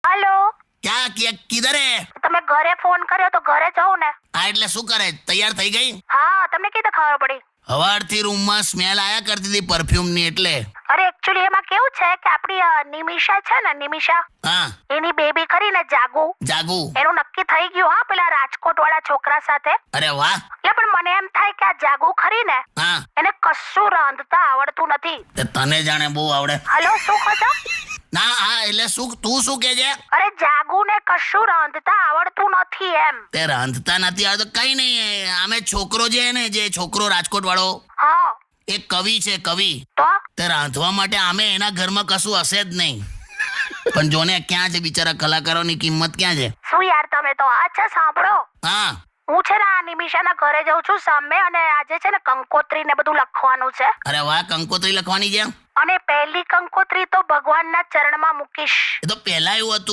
Hello કિધર હે? તમે ઘરે ફોન કર્યો તો ઘરે જાઉં ને? આ એટલે શું કરે? તૈયાર થઈ ગઈ? હા, તમને કીધું ખબર પડી? હવારથી રૂમમાં સ્મેલ આયા કરતી હતી પરફ્યુમની એટલે. અરે એકચ્યુઅલી એમાં કેવું છે કે આપણી નિમિષા છે ને, નિમિષા, હા, એની બેબી ખરી ને જાગુ, જાગુ. એનું નક્કી થઈ ગયું હા પેલા રાજકોટ વાળા છોકરા સાથે. અરે વાહ. એટલે પણ મને એમ થાય કે આ જાગુ ખરી ને, હા, એને કશું રાંધતા આવડતું નથી. તે તને જાણે બહુ આવડે. હલો, શું કહો છો? ના, હા એટલે શું તું શું કે છે? અરે જાગુ ને કશું રાંધતા આવડતું નથી એમ. તે રાંધતા નથી આવડતું કઈ નહીં. આમે છોકરો જે ને, જે છોકરો રાજકોટ વાળો, હા એ કવિ છે, કવિ. તો તે રાંધવા માટે આમે એના ઘરમાં કશું હશે જ નહીં. પણ જોને ક્યાં છે બિચારા કલાકારોની કિંમત ક્યાં છે? શું યાર તમે તો. અચ્છા સાંભળો, હા, હું છે ને આ નિમિષાના ઘરે જઉં છું સામે, અને આજે છે ને કંકોત્રી ને બધું લખવાનું છે. અરે વાહ, કંકોત્રી લખવાની છે. અને પહેલી કંકોત્રી તો ભગવાનના ચરણમાં મૂકીશ. એ તો પહેલા એવું હતું.